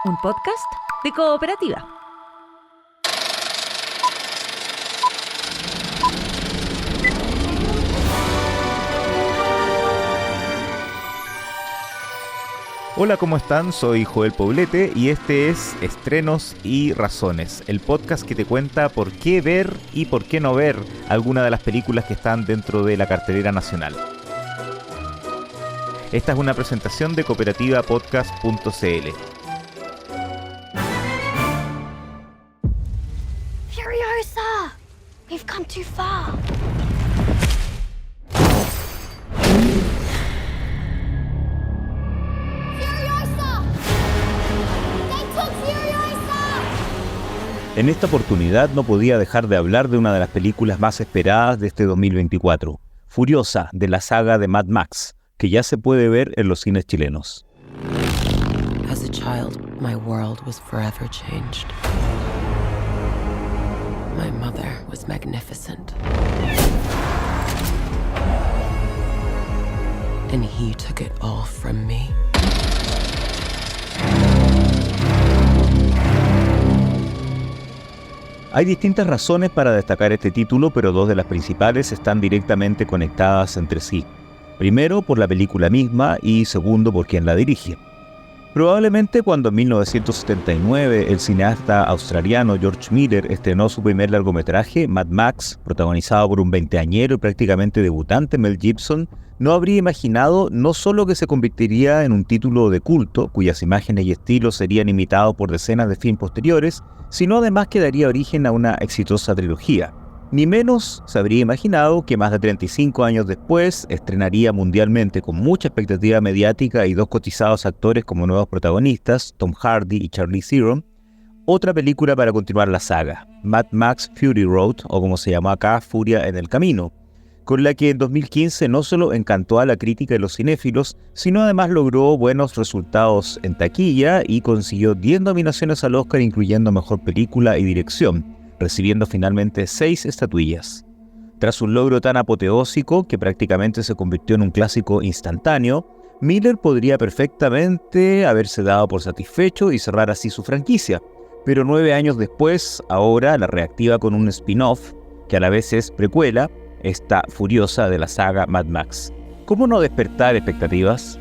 un podcast de Cooperativa. Hola, ¿cómo están? Soy Joel Poblete y este es Estrenos y Razones, el podcast que te cuenta por qué ver y por qué no ver alguna de las películas que están dentro de la cartelera nacional. Esta es una presentación de cooperativapodcast.cl. Furiosa! We've come too far. En esta oportunidad no podía dejar de hablar de una de las películas más esperadas de este 2024, Furiosa, de la saga de Mad Max, que ya se puede ver en los cines chilenos. As a child, my world was forever changed. My mother was magnificent. And he took it all from me. Hay distintas razones para destacar este título, pero dos de las principales están directamente conectadas entre sí. Primero, por la película misma y segundo, por quien la dirige. Probablemente cuando en 1979 el cineasta australiano George Miller estrenó su primer largometraje, Mad Max, protagonizado por un veinteañero y prácticamente debutante Mel Gibson, no habría imaginado no solo que se convertiría en un título de culto, cuyas imágenes y estilos serían imitados por decenas de films posteriores, sino además que daría origen a una exitosa trilogía. Ni menos se habría imaginado que más de 35 años después estrenaría mundialmente con mucha expectativa mediática y dos cotizados actores como nuevos protagonistas, Tom Hardy y Charlize Theron, otra película para continuar la saga, Mad Max Fury Road, o como se llamó acá, Furia en el Camino, con la que en 2015 no solo encantó a la crítica y los cinéfilos, sino además logró buenos resultados en taquilla y consiguió 10 nominaciones al Oscar, incluyendo Mejor Película y Dirección, recibiendo finalmente 6 estatuillas. Tras un logro tan apoteósico que prácticamente se convirtió en un clásico instantáneo, Miller podría perfectamente haberse dado por satisfecho y cerrar así su franquicia, pero 9 años después, ahora la reactiva con un spin-off, que a la vez es precuela, esta Furiosa de la saga Mad Max. ¿Cómo no despertar expectativas?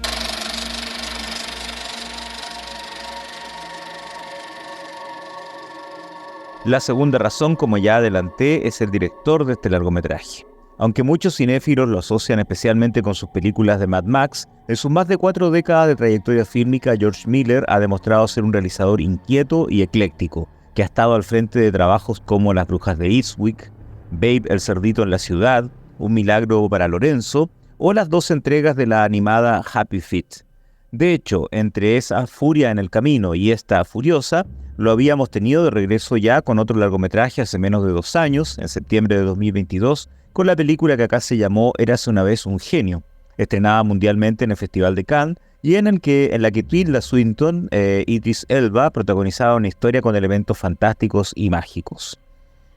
La segunda razón, como ya adelanté, es el director de este largometraje. Aunque muchos cinéfilos lo asocian especialmente con sus películas de Mad Max, en sus más de 4 décadas de trayectoria fílmica, George Miller ha demostrado ser un realizador inquieto y ecléctico, que ha estado al frente de trabajos como Las Brujas de Eastwick, Babe el Cerdito en la Ciudad, Un Milagro para Lorenzo, o las 2 entregas de la animada Happy Feet. De hecho, entre esa Furia en el Camino y esta Furiosa, lo habíamos tenido de regreso ya con otro largometraje hace menos de 2 años, en septiembre de 2022, con la película que acá se llamó Érase una vez un genio, estrenada mundialmente en el Festival de Cannes, y en la que Tilda Swinton e Idris Elba protagonizaban una historia con elementos fantásticos y mágicos.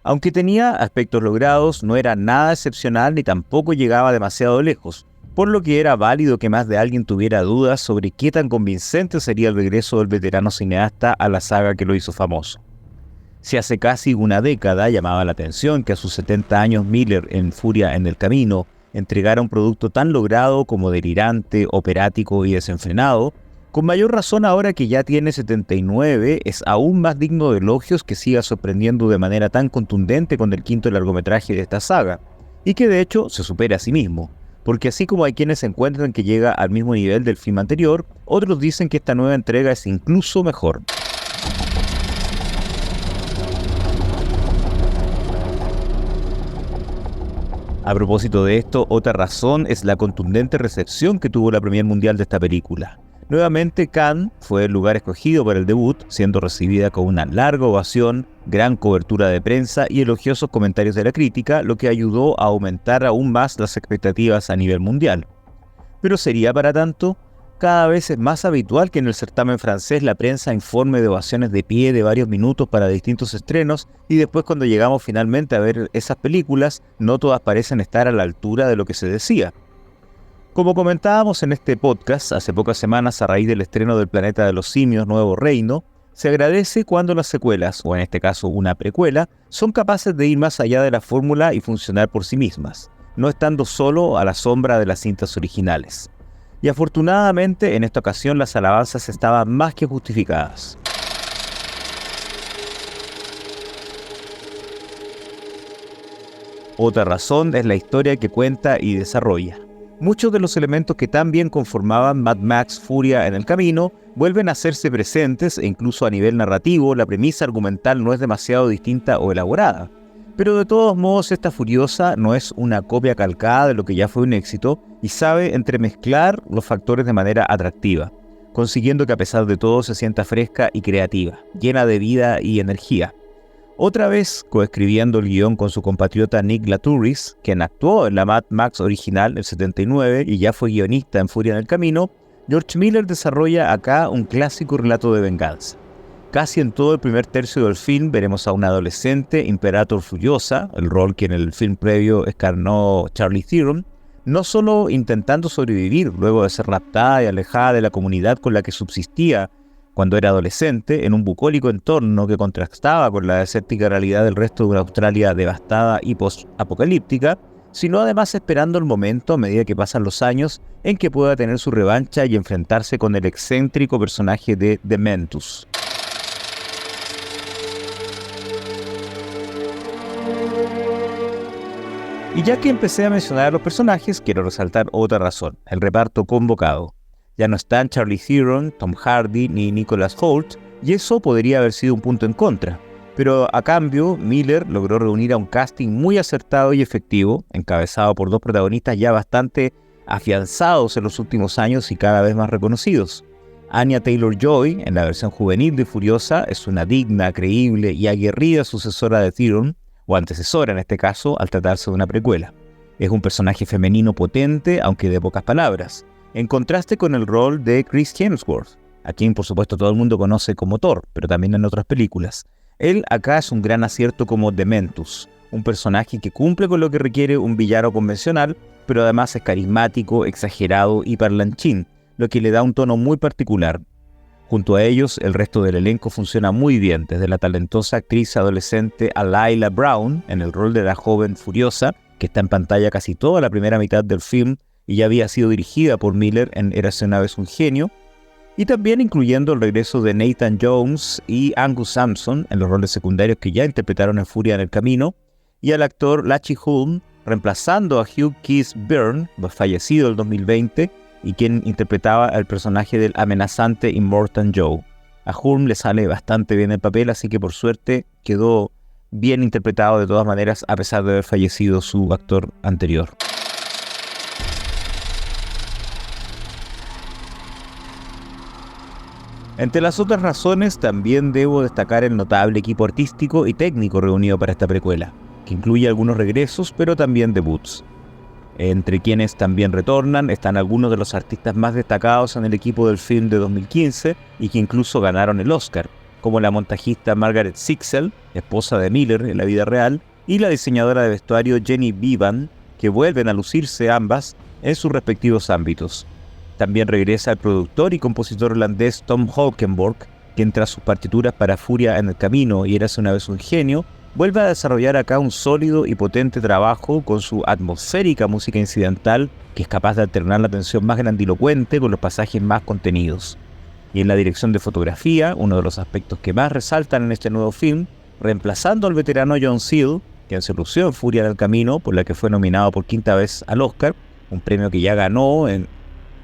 Aunque tenía aspectos logrados, no era nada excepcional ni tampoco llegaba demasiado lejos, por lo que era válido que más de alguien tuviera dudas sobre qué tan convincente sería el regreso del veterano cineasta a la saga que lo hizo famoso. Si hace casi una década llamaba la atención que a sus 70 años Miller en Furia en el Camino entregara un producto tan logrado como delirante, operático y desenfrenado, con mayor razón ahora que ya tiene 79, es aún más digno de elogios que siga sorprendiendo de manera tan contundente con el quinto largometraje de esta saga, y que de hecho se supera a sí mismo, porque así como hay quienes encuentran que llega al mismo nivel del film anterior, otros dicen que esta nueva entrega es incluso mejor. A propósito de esto, otra razón es la contundente recepción que tuvo la premier mundial de esta película. Nuevamente, Cannes fue el lugar escogido para el debut, siendo recibida con una larga ovación, gran cobertura de prensa y elogiosos comentarios de la crítica, lo que ayudó a aumentar aún más las expectativas a nivel mundial. ¿Pero sería para tanto? Cada vez es más habitual que en el certamen francés la prensa informe de ovaciones de pie de varios minutos para distintos estrenos, y después cuando llegamos finalmente a ver esas películas, no todas parecen estar a la altura de lo que se decía. Como comentábamos en este podcast hace pocas semanas a raíz del estreno del Planeta de los Simios Nuevo Reino, Se agradece cuando las secuelas, o en este caso una precuela, son capaces de ir más allá de la fórmula y funcionar por sí mismas, no estando solo a la sombra de las cintas originales. Y afortunadamente, en esta ocasión las alabanzas estaban más que justificadas. Otra razón es la historia que cuenta y desarrolla. Muchos de los elementos que tan bien conformaban Mad Max Furia en el camino vuelven a hacerse presentes e incluso a nivel narrativo la premisa argumental no es demasiado distinta o elaborada. Pero de todos modos esta Furiosa no es una copia calcada de lo que ya fue un éxito y sabe entremezclar los factores de manera atractiva, consiguiendo que a pesar de todo se sienta fresca y creativa, llena de vida y energía. Otra vez coescribiendo el guión con su compatriota Nick Laturis, quien actuó en la Mad Max original del 79 y ya fue guionista en Furia en el Camino, George Miller desarrolla acá un clásico relato de venganza. Casi en todo el primer tercio del film veremos a una adolescente Imperator Furiosa, el rol que en el film previo encarnó Charlize Theron, no solo intentando sobrevivir luego de ser raptada y alejada de la comunidad con la que subsistía cuando era adolescente, en un bucólico entorno que contrastaba con la desértica realidad del resto de una Australia devastada y post-apocalíptica, sino además esperando el momento, a medida que pasan los años, en que pueda tener su revancha y enfrentarse con el excéntrico personaje de Dementus. Y ya que empecé a mencionar a los personajes, quiero resaltar otra razón, el reparto convocado. Ya no están Charlize Theron, Tom Hardy ni Nicholas Hoult, y eso podría haber sido un punto en contra. Pero a cambio, Miller logró reunir a un casting muy acertado y efectivo, encabezado por dos protagonistas ya bastante afianzados en los últimos años y cada vez más reconocidos. Anya Taylor-Joy, en la versión juvenil de Furiosa, es una digna, creíble y aguerrida sucesora de Theron, o antecesora en este caso, al tratarse de una precuela. Es un personaje femenino potente, aunque de pocas palabras, en contraste con el rol de Chris Hemsworth, a quien por supuesto todo el mundo conoce como Thor, pero también en otras películas. Él acá es un gran acierto como Dementus, un personaje que cumple con lo que requiere un villano convencional, pero además es carismático, exagerado y parlanchín, lo que le da un tono muy particular. Junto a ellos, el resto del elenco funciona muy bien, desde la talentosa actriz adolescente Alayla Brown, en el rol de la joven Furiosa, que está en pantalla casi toda la primera mitad del film, y ya había sido dirigida por Miller en Érase una vez un genio, y también incluyendo el regreso de Nathan Jones y Angus Sampson en los roles secundarios que ya interpretaron en Furia en el Camino, y al actor Lachie Hulme reemplazando a Hugh Keith Byrne, fallecido el 2020, y quien interpretaba al personaje del amenazante Immortan Joe. A Hulme le sale bastante bien el papel, así que por suerte quedó bien interpretado de todas maneras a pesar de haber fallecido su actor anterior. Entre las otras razones, también debo destacar el notable equipo artístico y técnico reunido para esta precuela, que incluye algunos regresos, pero también debuts. Entre quienes también retornan están algunos de los artistas más destacados en el equipo del film de 2015 y que incluso ganaron el Oscar, como la montajista Margaret Sixel, esposa de Miller en la vida real, y la diseñadora de vestuario Jenny Bevan, que vuelven a lucirse ambas en sus respectivos ámbitos. También regresa el productor y compositor holandés Tom Holkenborg, quien tras sus partituras para Furia en el Camino y Érase una vez un genio, vuelve a desarrollar acá un sólido y potente trabajo con su atmosférica música incidental, que es capaz de alternar la tensión más grandilocuente con los pasajes más contenidos. Y en la dirección de fotografía, uno de los aspectos que más resaltan en este nuevo film, reemplazando al veterano John Seale, quien se lució en Furia en el Camino, por la que fue nominado por quinta vez al Oscar, un premio que ya ganó en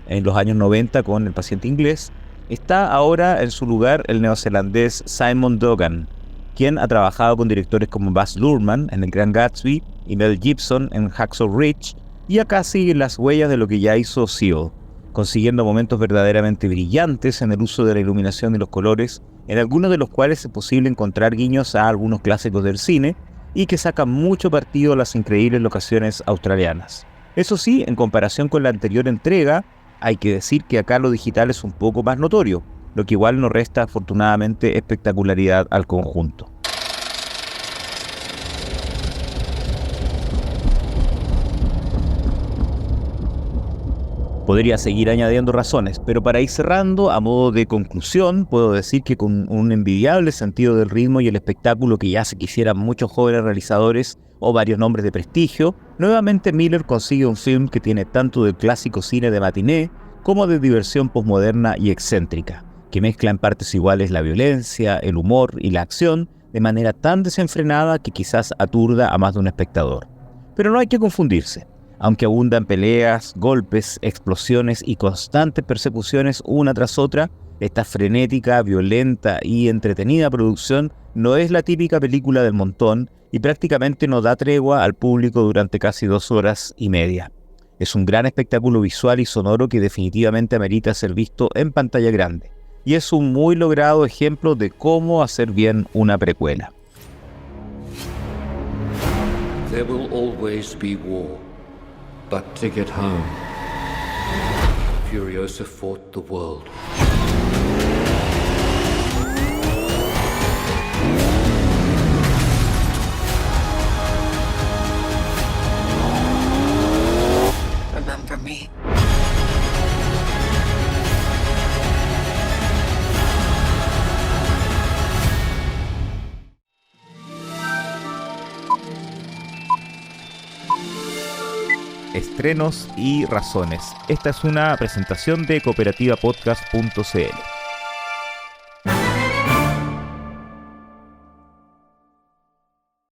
los años 90 con El paciente inglés, está ahora en su lugar el neozelandés Simon Dogan, quien ha trabajado con directores como Baz Luhrmann en El Gran Gatsby y Mel Gibson en Hacksaw Ridge, y acá sigue las huellas de lo que ya hizo Seale, consiguiendo momentos verdaderamente brillantes en el uso de la iluminación y los colores, en algunos de los cuales es posible encontrar guiños a algunos clásicos del cine y que sacan mucho partido a las increíbles locaciones australianas. Eso sí, en comparación con la anterior entrega, hay que decir que acá lo digital es un poco más notorio, lo que igual no resta afortunadamente espectacularidad al conjunto. Podría seguir añadiendo razones, pero para ir cerrando, a modo de conclusión, puedo decir que con un envidiable sentido del ritmo y el espectáculo que ya se quisieran muchos jóvenes realizadores o varios nombres de prestigio, nuevamente Miller consigue un film que tiene tanto del clásico cine de matiné como de diversión posmoderna y excéntrica, que mezcla en partes iguales la violencia, el humor y la acción de manera tan desenfrenada que quizás aturda a más de un espectador. Pero no hay que confundirse. Aunque abundan peleas, golpes, explosiones y constantes persecuciones una tras otra, esta frenética, violenta y entretenida producción no es la típica película del montón y prácticamente no da tregua al público durante casi 2 horas y media. Es un gran espectáculo visual y sonoro que definitivamente amerita ser visto en pantalla grande, y es un muy logrado ejemplo de cómo hacer bien una precuela. There will always be war. But to get home, Furiosa fought the world. Remember me. Estrenos y razones. Esta es una presentación de cooperativapodcast.cl.